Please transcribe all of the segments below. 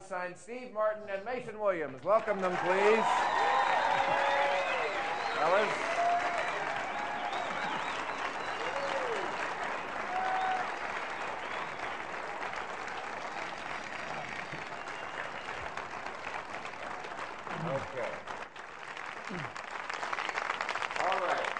Weinstein, Steve Martin, and Mason Williams. Welcome them, please. Fellas. Okay. All right.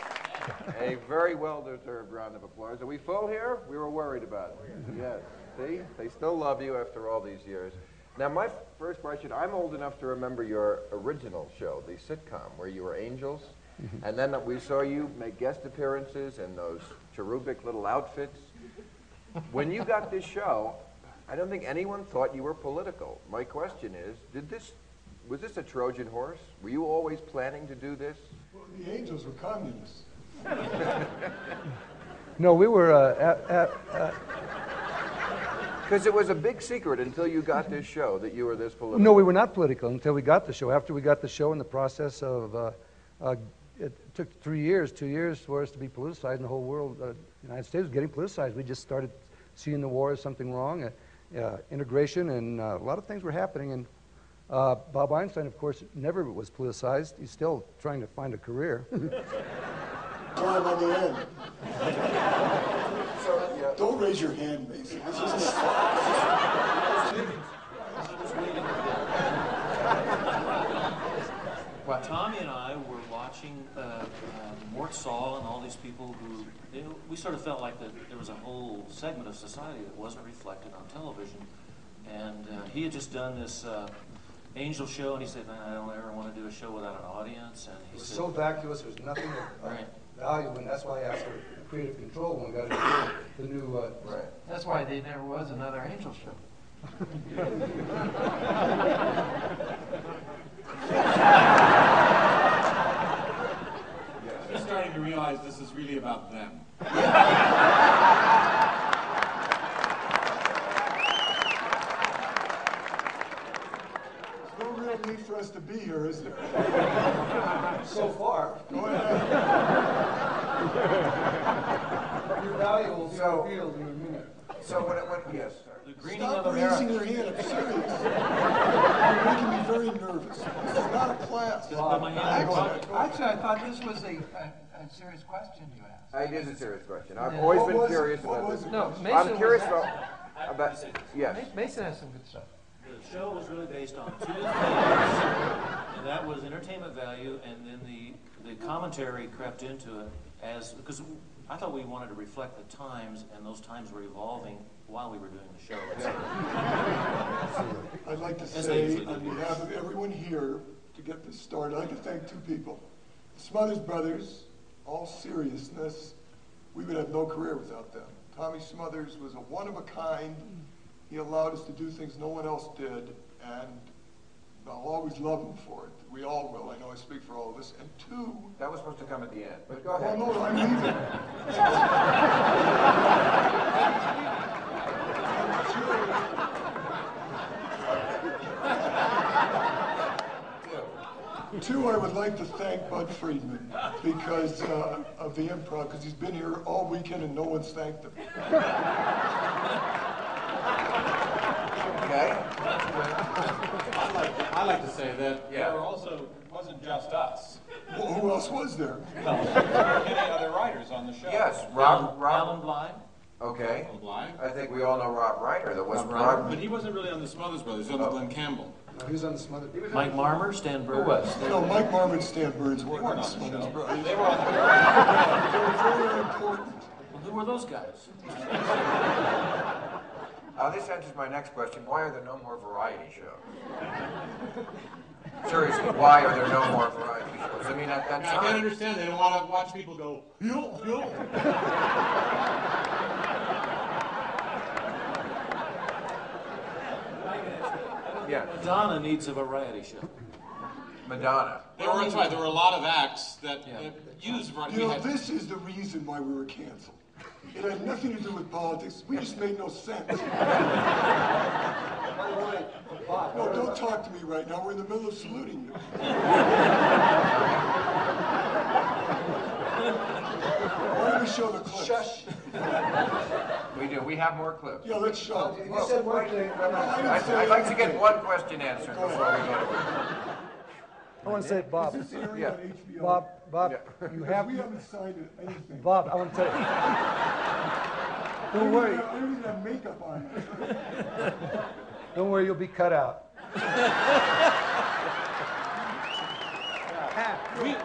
A very well-deserved round of applause. Are we full here? We were worried about it. Yes. See? They still love you after all these years. Now, my first question, I'm old enough to remember your original show, the sitcom, where you were angels. And then we saw you make guest appearances in those cherubic little outfits. When you got this show, I don't think anyone thought you were political. My question is, was this a Trojan horse? Were you always planning to do this? Well, the angels were communists. No, we were... Because it was a big secret until you got this show that you were this political. No, we were not political until we got the show. After we got the show, in the process of... it took 2 years for us to be politicized, and the whole world, the United States was getting politicized. We just started seeing the war as something wrong, integration, and a lot of things were happening. And Bob Einstein, of course, never was politicized. He's still trying to find a career. Time on the end. Don't raise your hand, Mason. This is Well, Tommy and I were watching Mort Saul and all these people who, we sort of felt like that there was a whole segment of society that wasn't reflected on television. And he had just done this Angel show, and he said, "Man, I don't ever want to do a show without an audience." And he It was said, so vacuous, there's nothing of right. value, and that's why I asked for creative control when we got the new... Right. That's why there never was another Angel show. They're starting to realize this is really about them. no real need for us to be here, is there? So far. Go ahead. Your value will be So- revealed in a minute. So when it went, yes, sir. The greening Stop of raising America. your hand. I'm serious. You're making me very nervous. This is not a class. But my hand Actually, I thought this was a serious question you asked. It is a serious question. I've Yeah. always What been was it? curious What about was this. it? No, Mason I'm curious was about yes. Mason has some good stuff. The show was really based on two things, and that was entertainment value, and then the commentary crept into it because I thought we wanted to reflect the times, and those times were evolving while we were doing the show. I'd like to As they say, usually on do. behalf of everyone here, to get this started, I'd like to thank two people. The Smothers Brothers, all seriousness, we would have no career without them. Tommy Smothers was a one-of-a-kind. He allowed us to do things no one else did, and I'll always love him for it. We all will. I know I speak for all of us. And two... That was supposed to come at the end, but go Oh, ahead. no, I'm leaving. Two, I would like to thank Bud Friedman because of the improv, because he's been here all weekend and no one's thanked him. Okay. I like to say that Yeah. there wasn't just us. Well, who else was there? There were many other writers on the show. Yes, Alan Rob. Bly. Okay. Blind. I think we all know Rob Reiner. There was But Rob. he wasn't really on the Smothers Brothers, he was on the Glenn Campbell. No, he was on the Smothers. Mike Marmer, Stan Bird. No, Mike Marmon and Stan Burns weren't weren't on on the Smothers show. Brothers. They were on the They were very important. Well, who were those guys? This answers my next question. Why are there no more variety shows? Seriously, why are there no more variety shows? I mean, at that I can't time. understand, they don't want to watch people go, yo, yo. Yeah, Madonna needs a variety show. Madonna. That's right, there were a lot of acts that Yeah. used variety. You know, this is the reason why we were canceled. It had nothing to do with politics. We just made no sense. By the way, Bob, No, don't talk to me right now. We're in the middle of saluting you. Why don't we show the clips? Shush. We do. We have more clips. Yeah, let's show. You said one thing. I'd like to get one question answered before we go to it. I want to say, Bob. Is this airing Yeah. on HBO? Bob, Yeah. you have. We haven't signed anything. Bob, I want to tell you. Don't worry. I don't even have makeup on. Don't worry, you'll be cut out.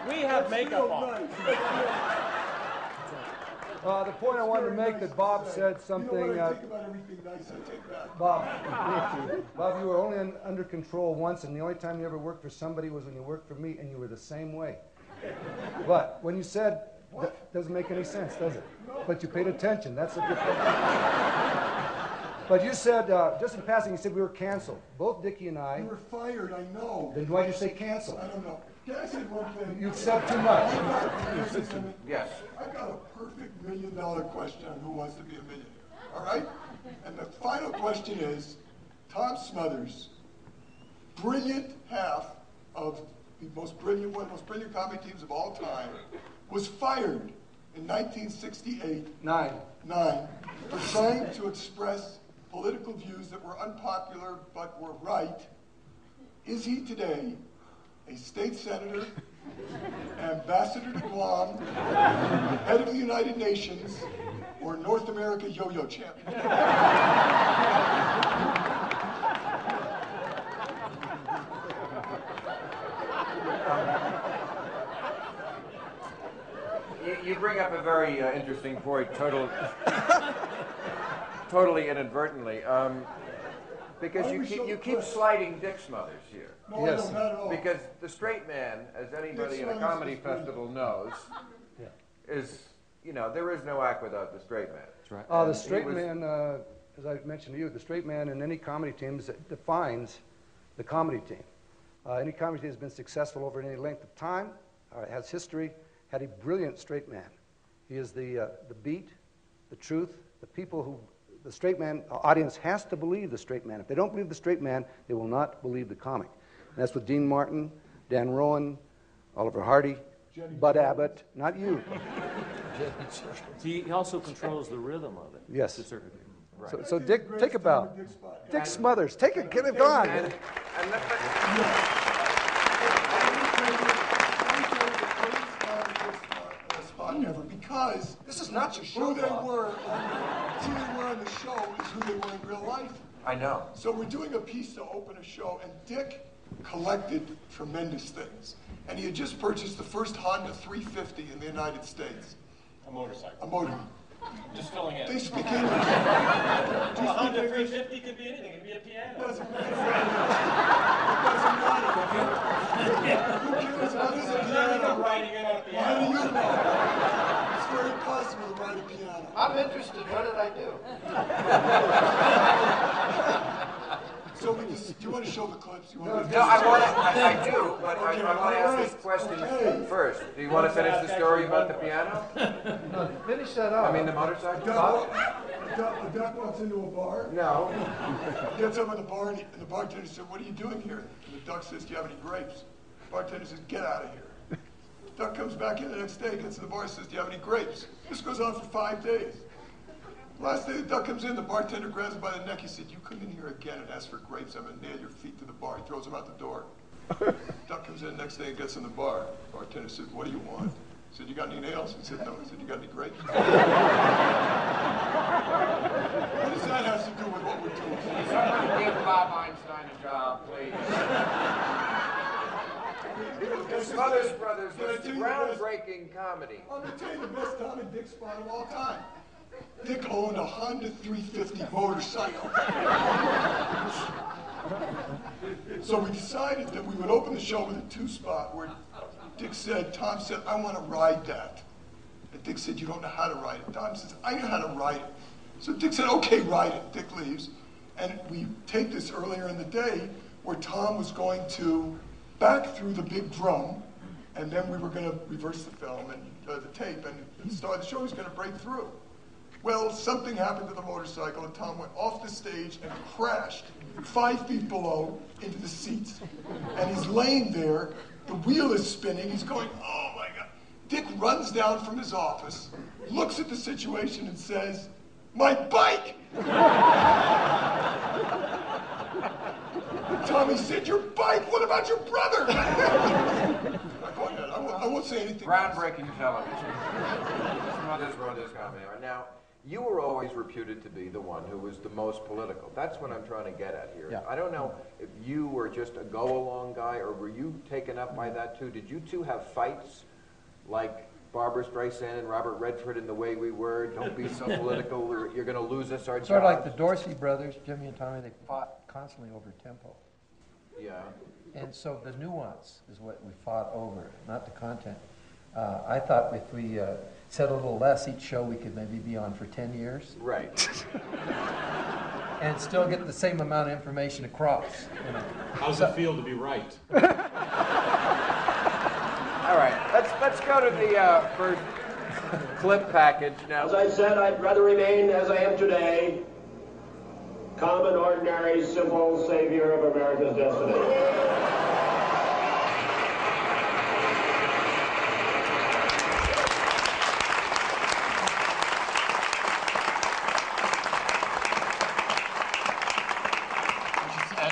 We have makeup on. The point I wanted to make that Bob said something. You know what I take about everything nice I take back. Bob, you were only under control once, and the only time you ever worked for somebody was when you worked for me, and you were the same way. But when you said, doesn't make any sense, does it? But you paid attention. That's a good thing. But you said, just in passing, you said we were canceled. Both Dickie and I. You were fired, I know. Then why did you say canceled? I don't know. Can I say one thing? You've said too much. Yes. I got a perfect $1 million question on Who Wants to Be a Millionaire. All right? And the final question is, Tom Smothers, brilliant half of the most brilliant, one of the most brilliant comedy teams of all time, was fired in 1968 9. for trying to express political views that were unpopular but were right. Is he today a state senator, ambassador to Guam, head of the United Nations, or North America yo-yo champion? You bring up a very interesting point, totally inadvertently, because you keep slighting Dick Smothers here. No, Yes. I don't, not at all. Because the straight man, as anybody in a comedy festival knows, is, there is no act without the straight man. That's right. The straight man, as I mentioned to you, the straight man in any comedy team defines the comedy team. Any comedy team has been successful over any length of time, has history, had a brilliant straight man. He is the beat, the truth, the people who, the straight man audience has to believe the straight man. If they don't believe the straight man, they will not believe the comic. And that's with Dean Martin, Dan Rowan, Oliver Hardy, Bud Abbott, not you. He also controls the rhythm of it. Yes. To a certain degree. Right. So Dick, take a bow. Dick's spot. Dick Smothers, take it, get it gone. And Spot ever, because This is not your who show, they Bob. were on the show is who they were in real life. I know. So we're doing a piece to open a show, and Dick collected tremendous things. And he had just purchased the first Honda 350 in the United States. A motorcycle. A motor. Just filling in. They speak English. A Honda 350 could be anything. It could be a piano. Doesn't matter. Who cares what is a I'm piano? riding in on a How do piano. you know? It's very possible to ride a piano. I'm interested. What did I do? So we just, do you want to show the clips? You want to No, I do, but I want to ask this question first. Do you want to finish the story about the piano? No, finish that up. I mean the motorcycle? A duck walks into a bar, No. gets up in the bar, and the bartender said, "What are you doing here?" And the duck says, "Do you have any grapes?" The bartender says, "Get out of here." The duck comes back in the next day, gets in the bar, and says, "Do you have any grapes?" This goes on for 5 days. Last day, the duck comes in, the bartender grabs him by the neck. He said, "You come in here again and ask for grapes, I'm going to nail your feet to the bar." He throws him out the door. Duck comes in the next day and gets in the bar. Bartender said, "What do you want?" He said, "You got any nails?" He said, "No." He said, "You got any grapes?" What does that have to do with what we're doing? Somebody give Bob Einstein a job, please. The Smothers Brothers was groundbreaking comedy. I'm going to tell you the best Tom and Dick spot of all time. Dick owned a Honda 350 motorcycle. So we decided that we would open the show with a 2-spot where Dick said, Tom said, "I want to ride that." And Dick said, "You don't know how to ride it." Tom says, "I know how to ride it." So Dick said, "Okay, ride it." Dick leaves. And we take this earlier in the day where Tom was going to back through the big drum, and then we were going to reverse the film and the tape, and the star of the show was going to break through. Well, something happened to the motorcycle, and Tom went off the stage and crashed 5 feet below into the seats. And he's laying there, the wheel is spinning, he's going, "Oh my God." Dick runs down from his office, looks at the situation and says, My bike! Tommy said, your bike? What about your brother? I won't say anything. Groundbreaking television. Smothers Brothers Comedy Hour. Now, you were always reputed to be the one who was the most political. That's what I'm trying to get at here. Yeah. I don't know if you were just a go-along guy, or were you taken up by that too? Did you two have fights like Barbara Streisand and Robert Redford in The Way We Were? Don't be so political, or you're going to lose us our jobs. Sort of like the Dorsey brothers, Jimmy and Tommy, they fought constantly over tempo. Yeah. And so the nuance is what we fought over, not the content. I thought if we said a little less each show, we could maybe be on for 10 years. Right. And still get the same amount of information across. You know. How does it feel to be right? All right, let's go to the first clip package now. As I said, I'd rather remain as I am today, common, ordinary, simple savior of America's destiny.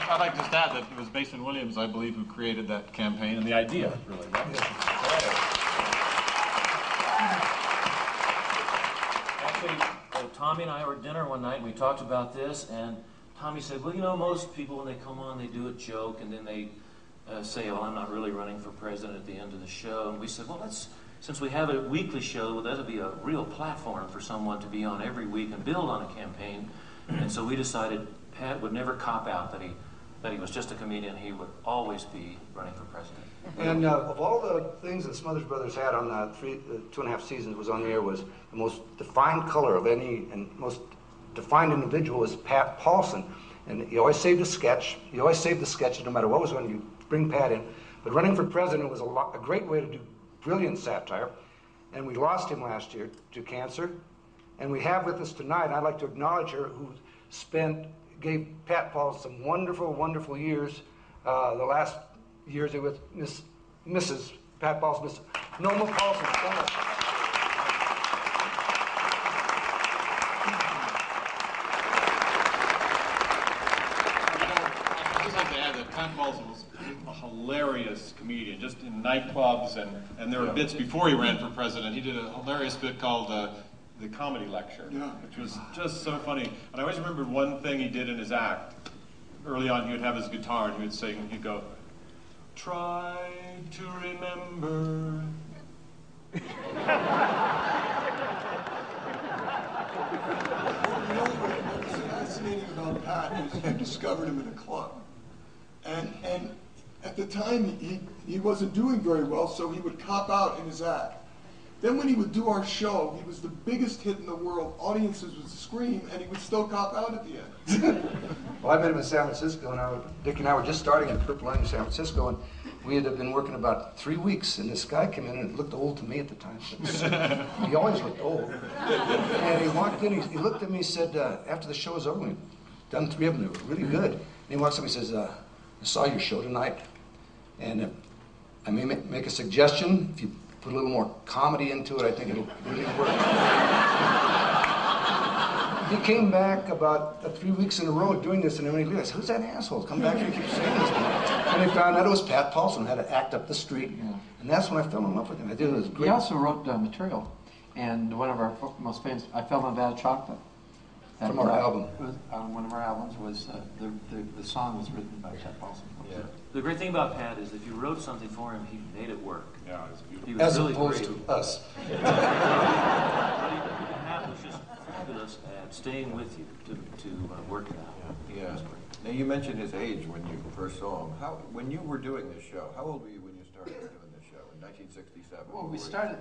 I'd like to just add that it was Mason Williams, I believe, who created that campaign and the idea, really. Actually, Tommy and I were at dinner one night and we talked about this, and Tommy said, well, you know, most people when they come on, they do a joke and then they say, well, I'm not really running for president at the end of the show. And we said, well, since we have a weekly show, well, that'll be a real platform for someone to be on every week and build on a campaign. And so we decided Pat would never cop out that he was just a comedian. He would always be running for president. And of all the things that Smothers Brothers had on 2.5 seasons was on the air, was the most defined color of any and most defined individual was Pat Paulson. And he always saved a sketch. He always saved the sketches no matter what was going. You bring Pat in. But running for president was a great way to do brilliant satire. And we lost him last year to cancer. And we have with us tonight, I'd like to acknowledge her, who gave Pat Paul some wonderful, wonderful years. The last years with Mrs. Pat Paul's Miss Norma Paulson. I'd just like to add that Pat Paulson was a hilarious comedian, just in nightclubs, and there were bits before he ran for president. He did a hilarious bit called the comedy lecture, which was just so funny. And I always remembered one thing he did in his act. Early on, he would have his guitar and he would sing, he'd go, try to remember. You know what's fascinating about Pat is you discovered him in a club. And at the time, he wasn't doing very well, so he would cop out in his act. Then when he would do our show, he was the biggest hit in the world. Audiences would scream, and he would still cop out at the end. Well, I met him in San Francisco, and Dick and I were just starting at Purple Line in San Francisco, and we had been working about 3 weeks, and this guy came in, and it looked old to me at the time. He always looked old. And he walked in, he looked at me, he said, after the show was over, we'd done 3 of them, they were really good. And he walks up and he says, I saw your show tonight, and I may make a suggestion. If you put a little more comedy into it, I think it'll really work. He came back about 3 weeks in a row doing this, and everybody realized, who's that asshole? Come back here and keep saying this. And they found out it was Pat Paulson, had to act up the street. Yeah. And that's when I fell in love with him. I did it was great. He also wrote material, and one of our most famous, I Fell in a Vat of Chocolate. From our album. One of our albums was, the song was written by Pat Paulson. Yeah. The great thing about Pat is if you wrote something for him, he made it work. Yeah, it was beautiful. He was As really opposed great. to us. Pat was just fabulous at staying with you to work it out. Yeah. Now, you mentioned his age when you first saw him. When you were doing this show, how old were you when you started doing this show in 1967? Well, we started,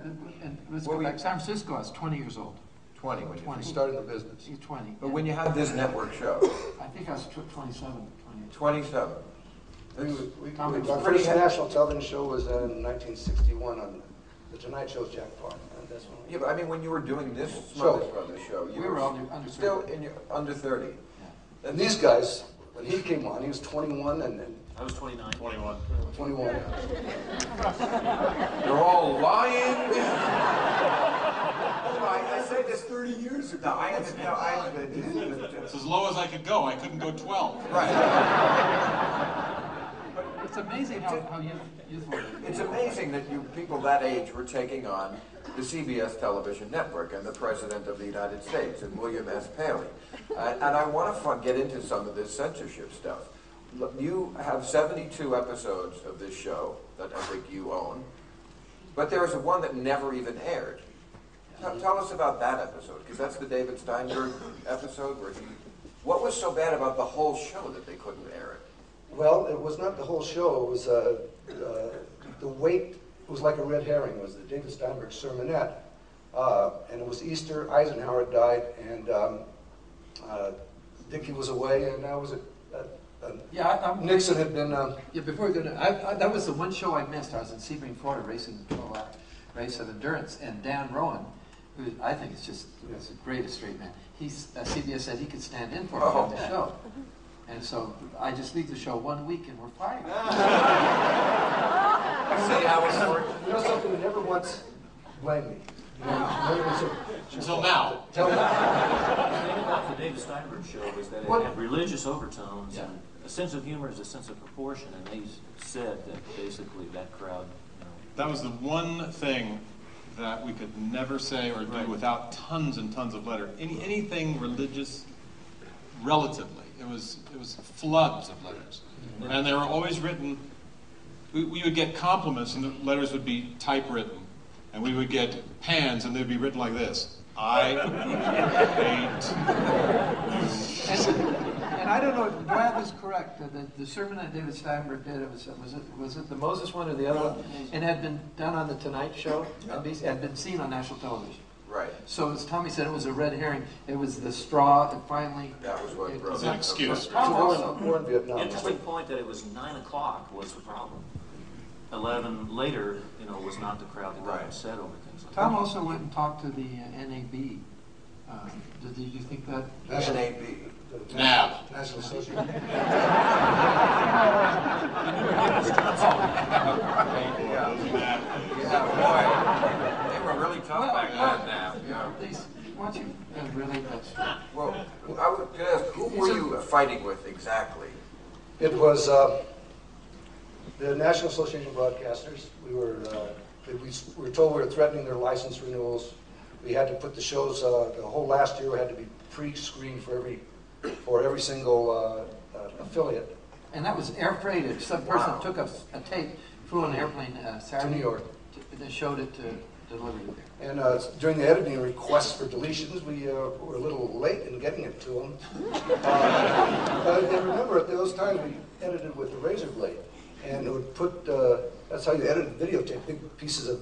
let's go back, San Francisco, I was 20 years old. 20 when you 20. Started the business. He's 20. But when you had this network show, I think I was 27, 28. 27. Our first national television show was in 1961 on The Tonight Show's Jack Parr. That's when Yeah, but I mean, when you were doing this Smothers Brothers show, you We were under 30. still under 30. Yeah. And these guys, when he came on, he was 21 and I was 29. 21. 21. They're all lying. I say this 30 years ago. It's as low as I could go. I couldn't go 12. Right. It's amazing how youthful it is. It's amazing that you people that age were taking on the CBS television network and the President of the United States and William S. Paley. And I want to get into some of this censorship stuff. Look, you have 72 episodes of this show that I think you own, but there is one that never even aired. Tell us about that episode, because that's the David Steinberg episode where what was so bad about the whole show that they couldn't air it? Well, it was not the whole show. It was the weight. It was like a red herring. It was the David Steinberg sermonette, and it was Easter. Eisenhower died, and Dickie was away, and that was it. Nixon had been. Yeah, before we go to, that was the one show I missed. I was in Sebring, Florida, racing the 12-hour race of endurance, and Dan Rowan, who I think is the greatest straight man. CBS said he could stand in for me on the show. And so I just leave the show 1 week and we're fired. See how it works? You know something? Never once blamed me. Until now. The thing about the David Steinberg show was that it had religious overtones, and a sense of humor is a sense of proportion, and they said that basically that crowd, That was the one thing that we could never say or do without tons and tons of letter. Anything religious, relatively. It was floods of letters. And they were always written, we would get compliments and the letters would be typewritten. And we would get pans and they'd be written like this. I hate you. And I don't know, do I have this correct? The sermon that David Steinberg did, was it the Moses one or the other one? And had been done on the Tonight Show, had been seen on national television. Right. So as Tommy said, it was a red herring. It was the straw that finally... That was what was an excuse. Interesting point that it was 9 o'clock was the problem. 11 later, was not the crowd that got upset over things like that. Tom also went and talked to the NAB. Did you think that? NAB. NAB. National Association. Boy, they were really tough back then, NAB. Why don't you relate that story? Well, I was going to ask, who were you fighting with exactly? It was the National Association of Broadcasters. We were told we were threatening their license renewals. We had to put the shows. The whole last year had to be pre-screened for every single affiliate. And that was air freighted. Some person took a tape, flew on an airplane Saturday to New York. They showed it to deliver it there. And during the editing requests for deletions, we were a little late in getting it to them. And remember, at those times we edited with a razor blade. And it would put, that's how you edited videotape, big pieces of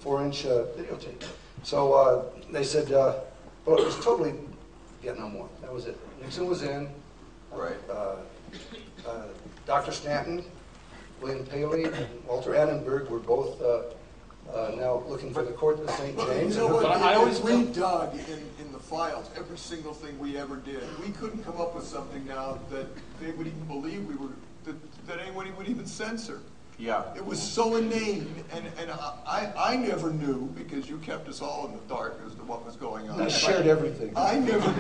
4-inch videotape. So they said, well, it was totally, no more. That was it. Nixon was in. Right. Dr. Stanton, William Paley, and Walter Annenberg were both now looking for the court of St. James. You know what? We dug in the files every single thing we ever did. We couldn't come up with something now that they would even believe that anybody would even censor. Yeah. It was so inane, and I never knew, because you kept us all in the dark as to what was going on. I shared everything. I never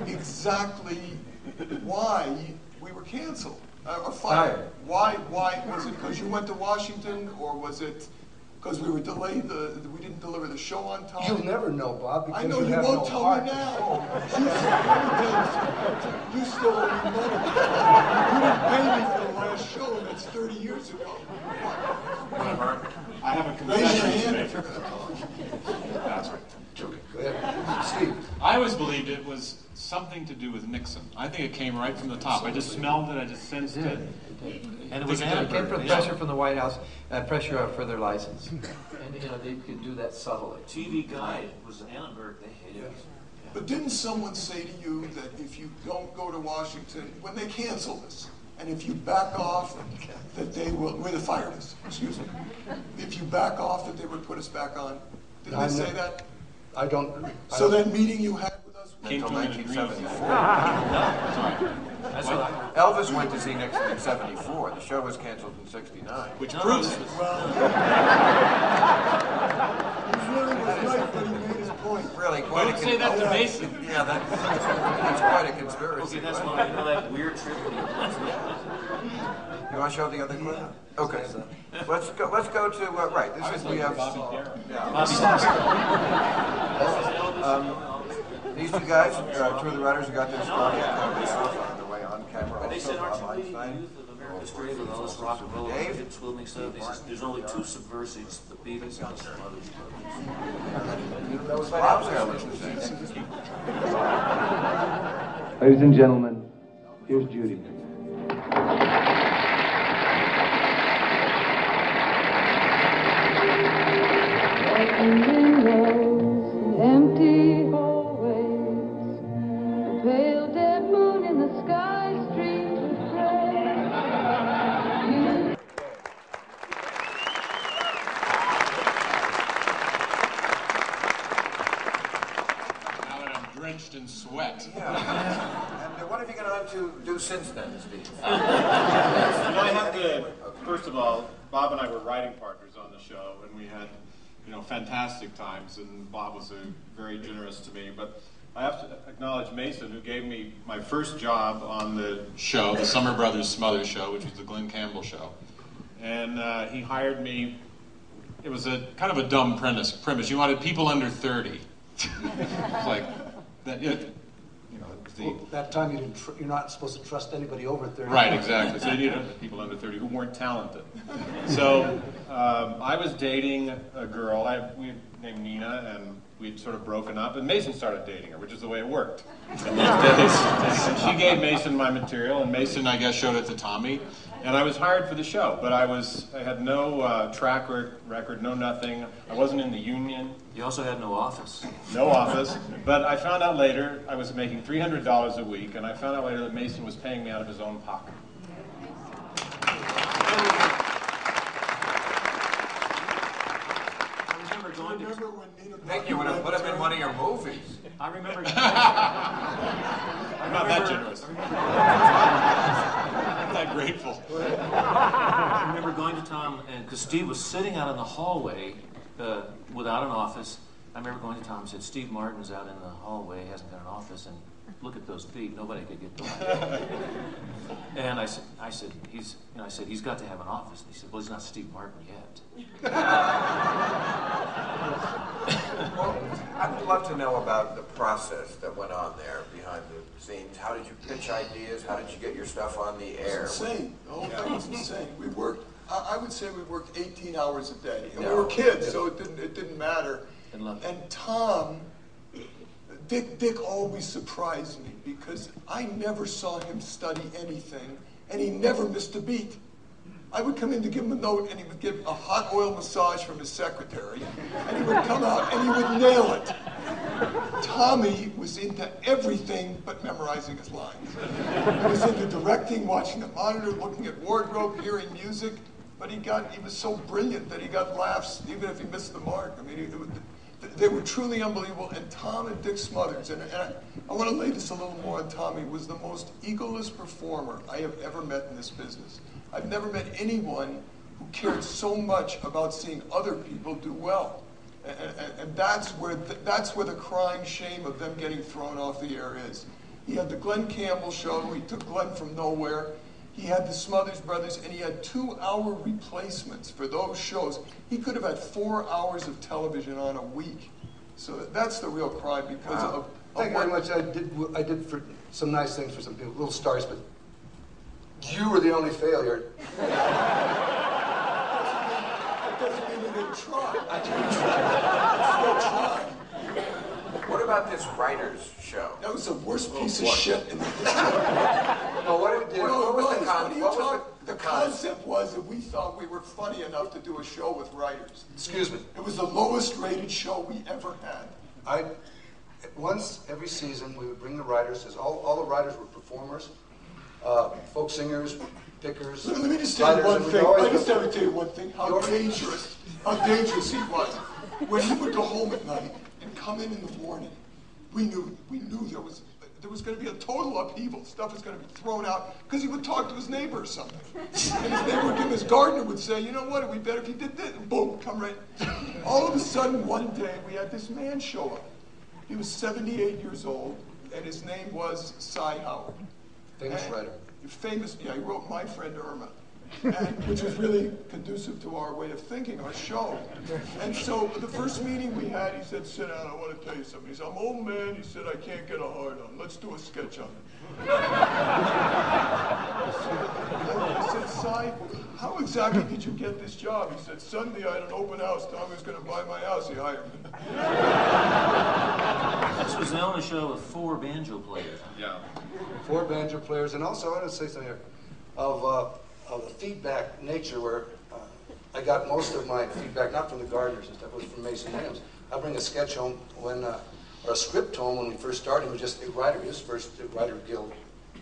knew exactly why we were canceled or fired. Why was it because you went to Washington, or was it because we were delayed? We didn't deliver the show on time. You'll never know, Bob. Because I know you won't tell me now. You still owe me money. You didn't pay me for the last show, and it's 30 years ago. I have a Raise your confession hand to if you're make. going to talk. That's right. Go ahead. Steve. I always believed it was something to do with Nixon. I think it came right from the top. I just smelled it. I just sensed it. And it was it came from pressure from the White House, pressure for their license. And they could do that subtly. TV Guide was Annenberg. They hated it. But didn't someone say to you that if you don't go to Washington, when they cancel this, and if you back off, that they will, when they fired us, excuse me, if you back off, that they would put us back on? Didn't they say that? I don't. So that meeting you had with us Came to an agreement. Sorry. That's what I heard. Elvis went to see Nixon in '74. The show was canceled in '69. Which proves it. He really was right, but he made his point. Really, quite Don't say that to Mason. Yeah, that's quite a conspiracy. Okay, that's why you know that weird trip. You want to show the other clip? Okay. Let's go to right. This is we have. These two guys, two of the writers who got this started on the way on camera. They said, Also, aren't you the Einstein. youth of America's trade with all this rock and roll and hip swimming stuff? He says, there's only two subversives, the Beatles and the Smothers Brothers. That was Bob's earlier. Ladies and gentlemen, here's Judy. Empty hallways, a pale dead moon in the sky streaked with gray. Now that I'm drenched in sweat. Yeah. And what have you gone on to do since then, Steve? I have to, first of all, Bob and I were writing partners on the show, and we had, fantastic times, and Bob was very generous to me. But I have to acknowledge Mason, who gave me my first job on the show, the Summer Brothers Smothers show, which was the Glenn Campbell show. And he hired me. It was a kind of a dumb premise. You wanted people under 30. It's like that. That time you're not supposed to trust anybody over 30. Right, exactly. So you needed people under 30 who weren't talented. So I was dating a girl we named Nina, and we'd sort of broken up, and Mason started dating her, which is the way it worked in those days. And she gave Mason my material, and Mason, I guess, showed it to Tommy, and I was hired for the show, but I had no track record, no nothing. I wasn't in the union. You also had no office. No office, but I found out later I was making $300 a week, and I found out later that Mason was paying me out of his own pocket. I remember going to... I think you would have put him in one of your movies. I remember... I'm not that generous. I'm that grateful. I remember going to Tom, because Steve was sitting out in the hallway without an office. I remember going to Tom and said, Steve Martin's out in the hallway, he hasn't got an office, and look at those feet, nobody could get by. And I said, he's got to have an office. And he said, well, he's not Steve Martin yet. Well, I would love to know about the process that went on there behind the scenes. How did you pitch ideas? How did you get your stuff on the air? It's insane. The whole thing was insane. We worked, I would say we worked 18 hours a day. And Yeah. we were kids, so it didn't matter. And Tom, Dick always surprised me because I never saw him study anything, and he never missed a beat. I would come in to give him a note, and he would give a hot oil massage from his secretary, and he would come out and he would nail it. Tommy was into everything but memorizing his lines. He was into directing, watching the monitor, looking at wardrobe, hearing music, but he was so brilliant that he got laughs even if he missed the mark. I mean, they were truly unbelievable. And Tom and Dick Smothers, and I want to lay this a little more on Tommy, was the most egoless performer I have ever met in this business. I've never met anyone who cared so much about seeing other people do well. And that's where the crying shame of them getting thrown off the air is. He had the Glenn Campbell show. He took Glenn from nowhere. He had the Smothers Brothers, and he had 2-hour replacements for those shows. He could have had 4 hours of television on a week. So that's the real crime because of Thank you very much. I did for some nice things for some people, little stars, but you were the only failure. That doesn't mean you didn't try. I didn't try. What about this writers' show? That was the worst piece of shit in the history. No, what it did? The concept was that we thought we were funny enough to do a show with writers. Excuse me. It was the lowest rated show we ever had. Once every season, we would bring the writers, as all the writers were performers, folk singers, pickers. Let me just tell you one thing. I just have to tell you one thing. How dangerous he was. When he would go home at night and come in the morning, we knew there was going to be a total upheaval. Stuff was going to be thrown out because he would talk to his neighbor or something. And his neighbor would give his gardener would say, you know what, it'd be better if you did this. And boom, come right. All of a sudden, one day, we had this man show up. He was 78 years old, and his name was Cy Howard. Famous writer. Famous, yeah, he wrote My Friend Irma, which was really conducive to our way of thinking, our show. And so the first meeting we had, he said, sit down, I want to tell you something. He said, I'm an old man. He said, I can't get a hard on. Let's do a sketch on it. I said, Cy, how exactly did you get this job? He said, Sunday I had an open house. Tommy was going to buy my house. He hired me. This was the only show with 4 banjo players. Yeah. 4 banjo players, and also I want to say something here of the feedback nature where I got most of my feedback, not from the gardeners and stuff, it was from Mason Williams. I bring a sketch home when, or a script home when we first started. It was just a writer, his first writer guild,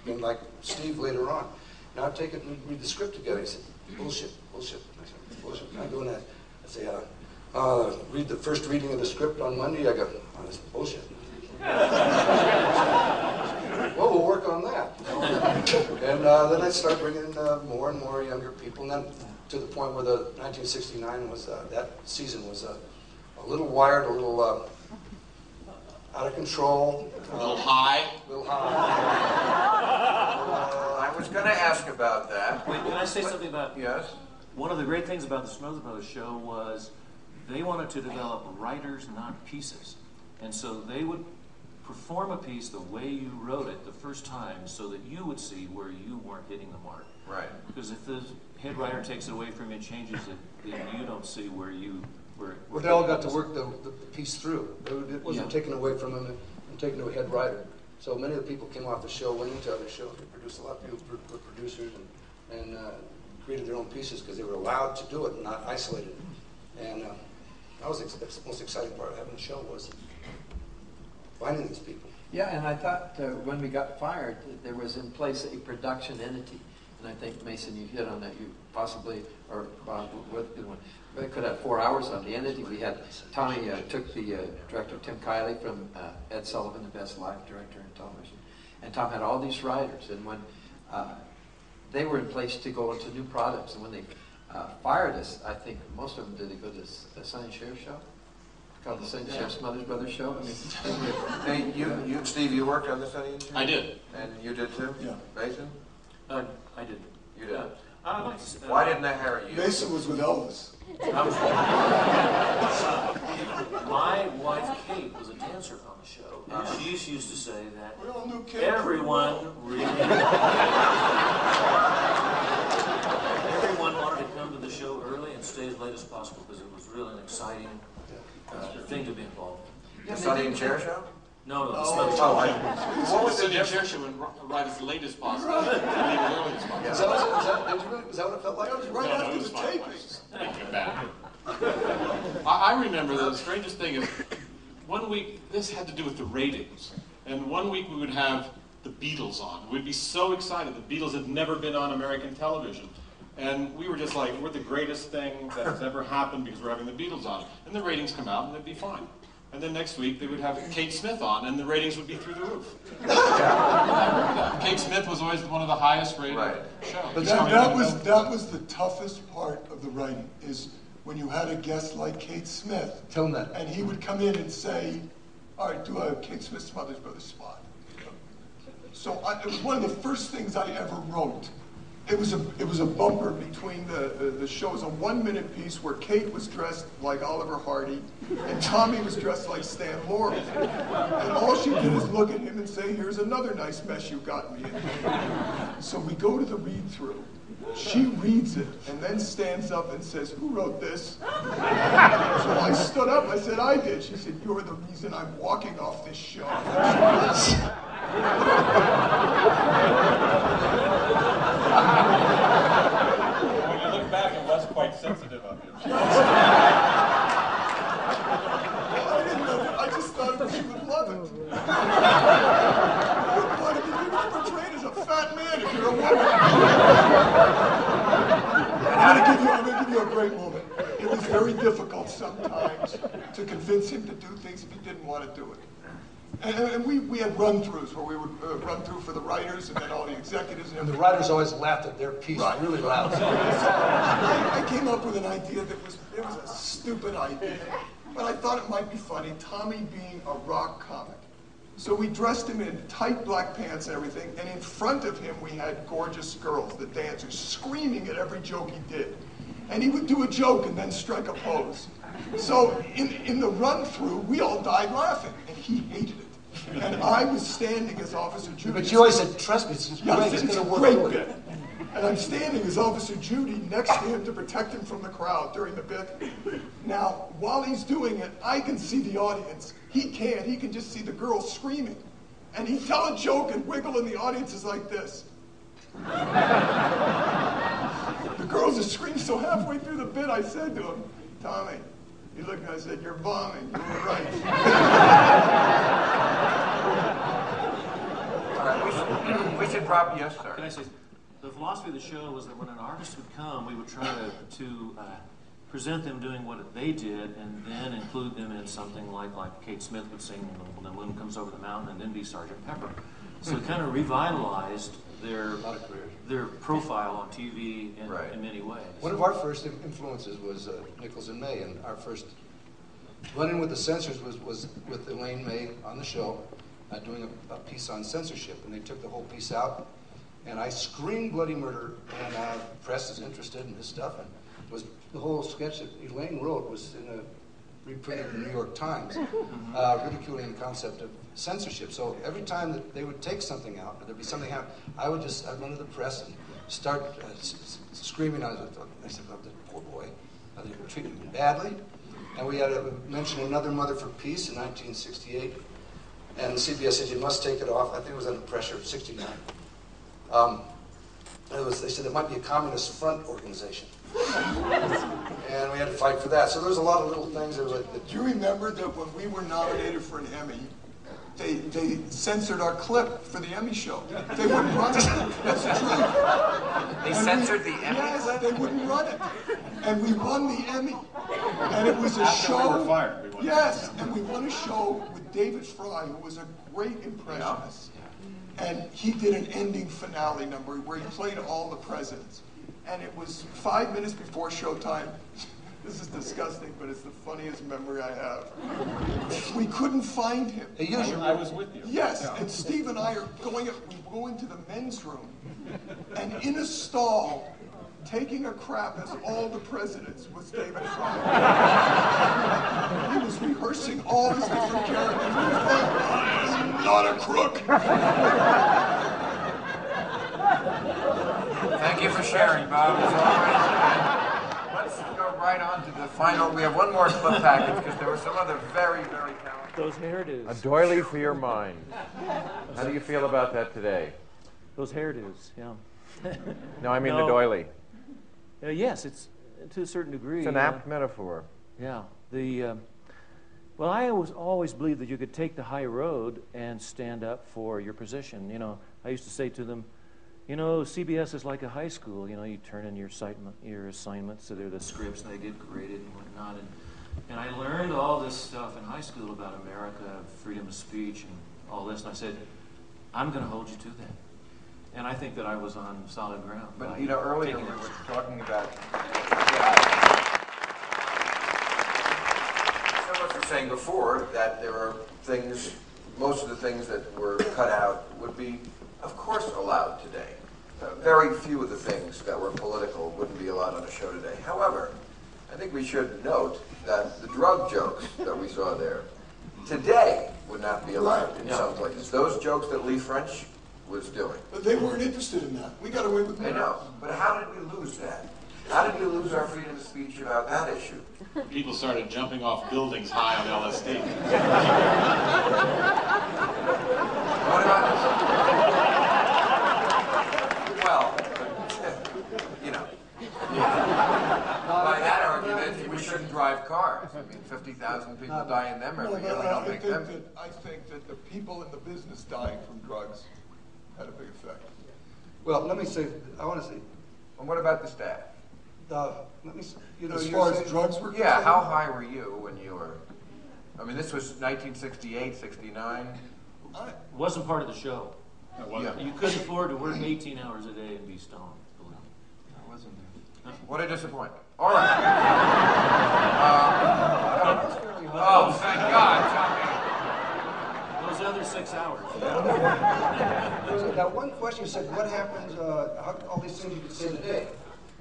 and like Steve later on. Now I'd take it and read the script together. He said, bullshit, bullshit. I said, bullshit. And I go in there, I say, read the first reading of the script on Monday. I go, oh, that's bullshit. Well, we'll work on that. And then I start bringing in more and more younger people, and then to the point where the 1969 was, that season was a little wired, a little out of control. A little high? A little high. I was going to ask about that. Wait, can I say something about... Yes? One of the great things about the Smothers Brothers show was they wanted to develop writers, not pieces. And so they would perform a piece the way you wrote it the first time so that you would see where you weren't hitting the mark. Right. Because if the head writer takes it away from you and changes it, then you don't see where you were. Well, they all got to work the piece through. It wasn't taken away from them and taken to a head writer. So many of the people came off the show, went into other shows. They produced a lot of people were producers and created their own pieces because they were allowed to do it and not isolated. And that was the most exciting part of having the show was finding these people. Yeah, and I thought when we got fired, there was in place a production entity. And I think, Mason, you hit on that. You possibly, or Bob, we could have 4 hours on the entity. We had, Tommy took the director, Tim Kiley, from Ed Sullivan, the best live director in television. And Tom had all these writers. And when they were in place to go into new products, and when they fired us, I think most of them did go to the Sonny and Cher show. Called the Sonny and Cher Smothers Brothers show. I mean, Hey, Steve, you worked on the Sonny and Cher? I did. And you did too? Yeah. Mason? I did. You did? Why didn't they hire you? Mason was with Elvis. My wife Kate was a dancer on the show, and she used to say that We all knew Kate everyone really, everyone wanted to come to the show early and stay as late as possible because it was really an exciting thing to be involved in. The Sonny and Cher show? No, the Smothers Brothers. What was the Chair show and ride as late as possible? Leave as early as possible. Is that what it felt like? That was right No, after it was the fine. taping. I remember the strangest thing is, one week, this had to do with the ratings, and one week we would have the Beatles on. We'd be so excited. The Beatles had never been on American television. And we were just like, we're the greatest thing that's ever happened because we're having the Beatles on. And the ratings come out and they'd be fine. And then next week they would have Kate Smith on and the ratings would be through the roof. Kate Smith was always one of the highest rated shows. But that was the toughest part of the writing, is when you had a guest like Kate Smith. Tell them that. And he would come in and say, all right, do a Kate Smith Smothers Brothers spot. So it was one of the first things I ever wrote. It was a bumper between the shows, a 1-minute piece where Kate was dressed like Oliver Hardy and Tommy was dressed like Stan Laurel. And all she did is look at him and say, here's another nice mess you got me in. So we go to the read-through. She reads it and then stands up and says, who wrote this? So I stood up, I said, I did. She said, you're the reason I'm walking off this show. When you look back, it was quite sensitive of you. I just thought she would love it. But if you're portrayed as a fat man, if you're a woman. I'm going to give you a great moment. It was very difficult sometimes to convince him to do things if he didn't want to do it. And we had run-throughs where we would run through for the writers and then all the executives. And the writers always laughed at their piece really loud. So I came up with an idea that was a stupid idea, but I thought it might be funny, Tommy being a rock comic. So we dressed him in tight black pants and everything, and in front of him we had gorgeous girls, the dancers, screaming at every joke he did. And he would do a joke and then strike a pose. So in the run-through, we all died laughing, and he hated it. And I was standing as Officer Judy. But you always said, trust me, it's great, it's it's going a to great work. bit. And I'm standing as Officer Judy next to him to protect him from the crowd during the bit. Now, while he's doing it, I can see the audience. He can't. He can just see the girls screaming. And he'd tell a joke and wiggle, and the audience is like this. The girls are screaming, so halfway through the bit, I said to him, Tommy, you looked and I said, you're bombing. You were right. All right, we should probably, yes, sir. Can I say, the philosophy of the show was that when an artist would come, we would try to present them doing what they did and then include them in something like Kate Smith would sing When the Moon Comes Over the Mountain and then be Sergeant Pepper. So it kind of revitalized their profile on TV in many ways. One of our first influences was Nichols and May, and our first run-in with the censors was with Elaine May on the show, doing a piece on censorship, and they took the whole piece out, and I screamed bloody murder, and the press is interested in this stuff, and it was the whole sketch that Elaine wrote was in a reprinted in the New York Times, ridiculing the concept of censorship. So every time that they would take something out, or there'd be something happen, I'd run to the press and start screaming. I said, oh, that poor boy, they were treating him badly. And we had to mention Another Mother for Peace in 1968. And CBS said, you must take it off. I think it was under pressure, 69. They said it might be a communist front organization. And we had to fight for that. So there was a lot of little things that Do you remember that when we were nominated for an Emmy, they censored our clip for the Emmy show? They wouldn't run it. That's the truth. They censored the Emmy yes, clip? They wouldn't run it. And we won the Emmy. And it was a show. After we were fired, we won. Yes, and we won a show with David Fry, who was a great impressionist. And he did an ending finale number where he played all the presidents. And it was 5 minutes before showtime. This is disgusting, but it's the funniest memory I have. We couldn't find him. I was with you. Yes, and Steve and I are we go into the men's room, and in a stall, taking a crap as all the presidents was David Fry. He was rehearsing all his different characters. I'm not a crook. Thank you for sharing, Bob, as always. Let's go right on to the final. We have one more clip package because there were some other very, very talented. Those hairdos. A doily for your mind. How do you feel about that today? Those hairdos, yeah. No, I mean the doily. Yes, it's to a certain degree. It's an apt metaphor. Yeah. Well, I always believed that you could take the high road and stand up for your position. You know, I used to say to them, you know, CBS is like a high school. You know, you turn in your assignments, so they're the scripts, and they get graded and whatnot. And I learned all this stuff in high school about America, freedom of speech, and all this. And I said, I'm going to hold you to that. And I think that I was on solid ground. But, you know, earlier we were talking about... Some of us were saying before that there are things, most of the things that were cut out would be, of course, allowed today. Very few of the things that were political wouldn't be allowed on a show today. However, I think we should note that the drug jokes that we saw there today would not be allowed in some places. Those jokes that Lee French was doing. But they weren't interested in that. We got away with that. I know. But how did we lose that? How did we lose our freedom of speech about that issue? People started jumping off buildings high on LSD. What about... Well, you know. By that argument, we shouldn't drive cars. I mean, 50,000 people die in them every year. We don't make them. I think that the people in the business dying from drugs had a big effect. Well, let me say, I want to say... And what about the staff? Let me say, you know, as far as drugs were concerned? Yeah, how high were you when you were... I mean, this was 1968, 69. It wasn't part of the show. It wasn't. You couldn't afford to work 18 hours a day and be stoned. Believe me. I wasn't there. What a disappointment. All right. Oh, thank God, Tommy. Those other 6 hours. There was that one question you said, what happens, all these things you could say today.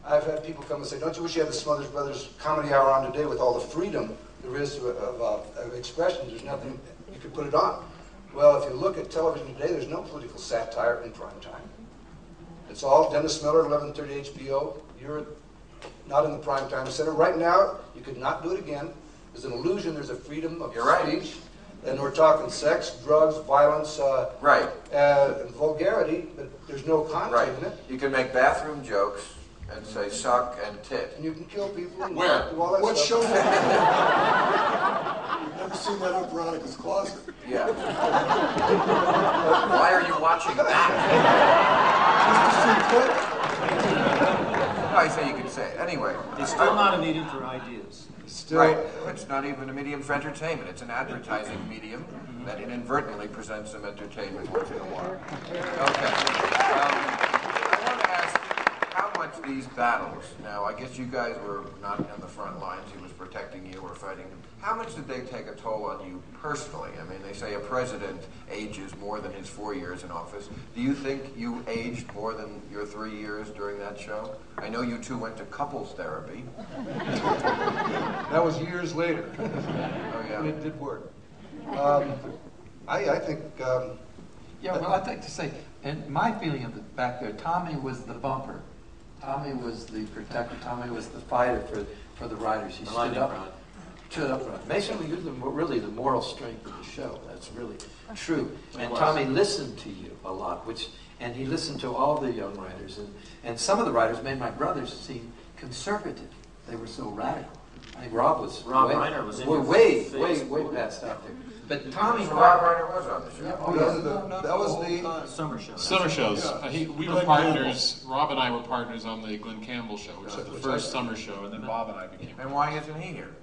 I've had people come and say, don't you wish you had the Smothers Brothers Comedy Hour on today with all the freedom there is of expression? There's nothing you could put it on. Well, if you look at television today, there's no political satire in prime time. It's all Dennis Miller, 11:30 HBO. You're not in the prime time center. Right now, you could not do it again. There's an illusion there's a freedom of speech. And we're talking sex, drugs, violence, and vulgarity, but there's no content in it. You can make bathroom jokes and say suck and tit. And you can kill people. And Where? do all that What stuff. show have you never seen that in Veronica's closet? Yeah. Why are you watching that? I say you can say it. Anyway. It's still not a medium for ideas. Right. It's not even a medium for entertainment. It's an advertising medium that inadvertently presents some entertainment once in a while. Okay. I want to ask how much these battles, now I guess you guys were not on the front lines, he was protecting you or fighting him. How much did they take a toll on you personally? I mean, they say a president ages more than his 4 years in office. Do you think you aged more than your 3 years during that show? I know you two went to couples therapy. That was years later. Oh, yeah. And it did work. I think... yeah, well, I'd like to say, and my feeling of it back there, Tommy was the bumper. Tommy was the protector. Tommy was the fighter for the writers. He stood up. Stood up. Basically, you're really the moral strength of the show. That's really true. And Tommy listened to you a lot, and he listened to all the young writers. And some of the writers made my brothers seem conservative. They were so radical. I think Rob Reiner was in your way face. past out there. But Tommy... So Rob Reiner was on the show. Oh, yeah. That was the summer show. Summer shows. We were partners. Rob and I were partners on the Glenn Campbell show, which was the first summer show, and then Bob and I became. And why isn't he here?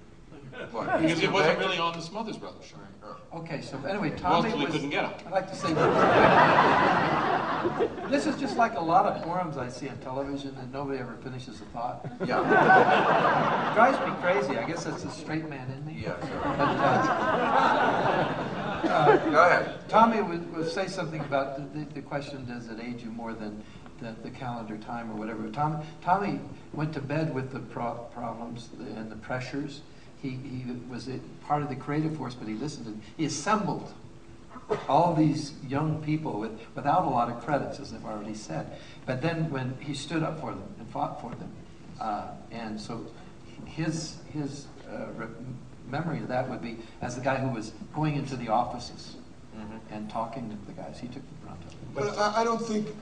What? Because it wasn't really on the Smothers Brothers show. Okay, so anyway, Tommy Mostly couldn't get him. I'd like to say this is just like a lot of forums I see on television and nobody ever finishes a thought. Yeah. It drives me crazy. I guess that's the straight man in me. Yeah, sure. But, go ahead. Tommy would say something about the question, does it age you more than the calendar time or whatever. Tommy went to bed with the problems and the pressures. He was part of the creative force, but he listened and he assembled all these young people without a lot of credits, as I've already said. But then when he stood up for them and fought for them, and so his memory of that would be as the guy who was going into the offices and talking to the guys. He took the brunt of it. But I don't think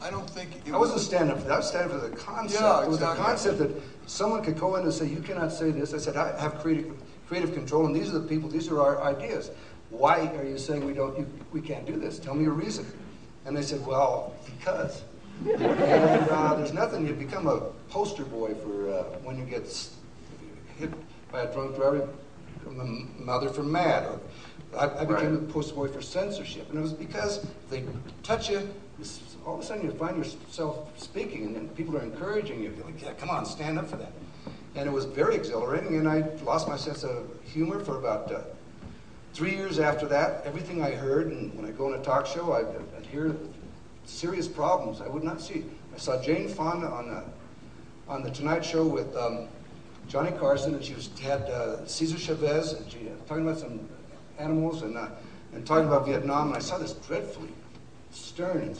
I wasn't standing up for that. I was standing for the concept. Yeah, It was the exactly. concept that someone could go in and say, you cannot say this. I said, I have creative control, and these are the people, these are our ideas. Why are you saying we can't do this? Tell me your reason. And they said, well, because. And there's nothing, you become a poster boy for when you get hit by a drunk driver, from the mother for mad, or I became a poster boy for censorship. And it was because they touch you, all of a sudden you find yourself speaking, and then people are encouraging you. You're like, yeah, come on, stand up for that. And it was very exhilarating, and I lost my sense of humor for about 3 years after that. Everything I heard, and when I go on a talk show, I'd hear serious problems I would not see. I saw Jane Fonda on the Tonight Show with Johnny Carson, and she had Cesar Chavez, and she talking about some animals and talking about Vietnam, and I saw this dreadfully stern. And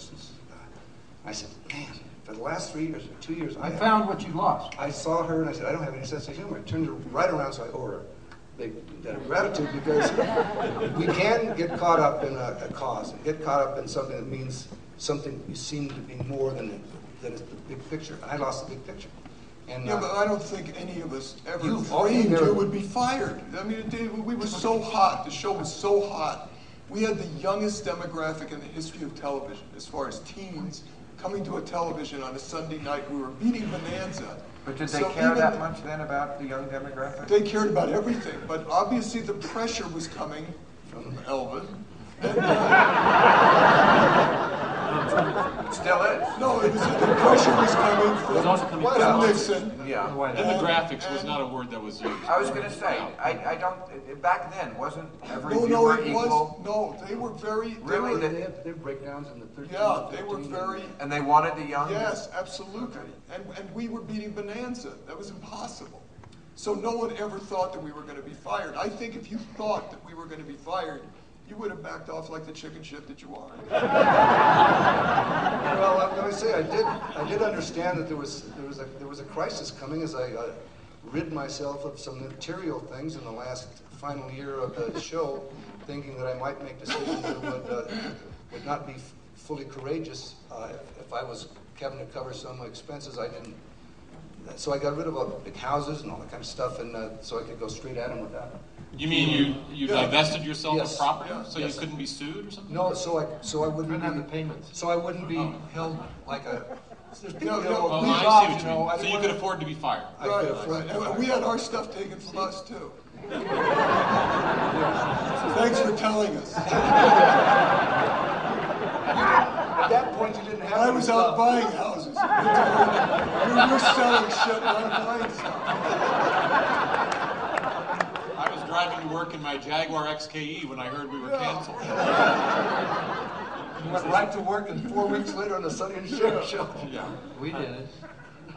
I said, man, for the last 3 years or 2 years, I found what you lost. I saw her, and I said, I don't have any sense of humor. I turned her right around, so I owe her gratitude, because we can get caught up in a cause, and get caught up in something that means something you seem to be more than is the big picture. And I lost the big picture. And, yeah, but I don't think any of us ever you dreamed you would be fired. I mean, we were so hot. The show was so hot. We had the youngest demographic in the history of television as far as teens coming to a television on a Sunday night. We were beating Bonanza. But did they So care even- that much then about the young demographic? They cared about everything, but obviously the pressure was coming from Elvis. Still is. No, the pressure was coming from Nixon. Yeah. And the graphics was not a word that was used. I was going to say, I don't, back then, wasn't every No, viewer it equal? was, no, they were very, Really? They had their breakdowns in the 13. yeah, they were very, And they wanted the young? yes, absolutely. And we were beating Bonanza. That was impossible. So no one ever thought that we were going to be fired. I think if you thought that we were going to be fired, you would have backed off like the chicken shit that you are. Well, let me say, I did understand that there was a crisis coming as I rid myself of some material things in the last final year of the show, thinking that I might make decisions that would not be fully courageous if I was having to cover some expenses I didn't. So I got rid of big houses and all that kind of stuff, and so I could go straight at him with that. You mean you divested yourself Yes. of property so Yes. you couldn't be sued or something? No, so I wouldn't have be, the payments. so I wouldn't be held like a. There's people, No, Oh, leave I jobs, see what you mean. So you could afford to be fired. I could Right, afford right. to. And we had our stuff taken from us, too. Thanks for telling us. At that point, you didn't have I any was stuff. out buying houses. You're selling shit, and I'm buying stuff. I was driving to work in my Jaguar XKE when I heard we were canceled. You went right to work, and 4 weeks later on the Sunday and Cher show. Yeah. We did it.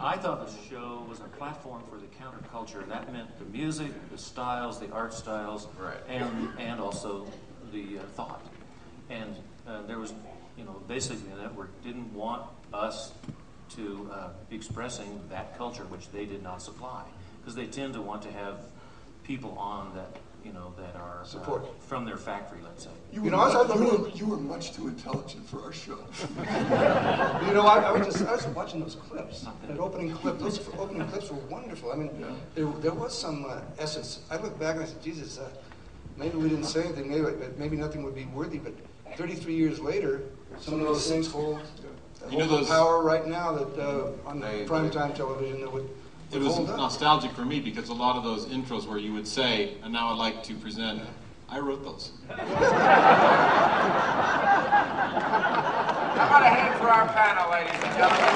I thought the show was a platform for the counterculture. That meant the music, the styles, the art styles, Right. and also the thought. And there was, basically the network didn't want us to be expressing that culture, which they did not supply, because they tend to want to have people on that, that are Support. from their factory, let's say. You know, I thought were much too intelligent for our show. I was watching those clips. That opening clip, those opening clips were wonderful. I mean, there was some essence. I look back and I said, Jesus, maybe we didn't say anything. Maybe nothing would be worthy. But 33 years later, some of those things hold the power right now that on primetime television that would. It was nostalgic for me because a lot of those intros where you would say, and now I'd like to present, I wrote those. How about a hand for our panel, ladies and gentlemen?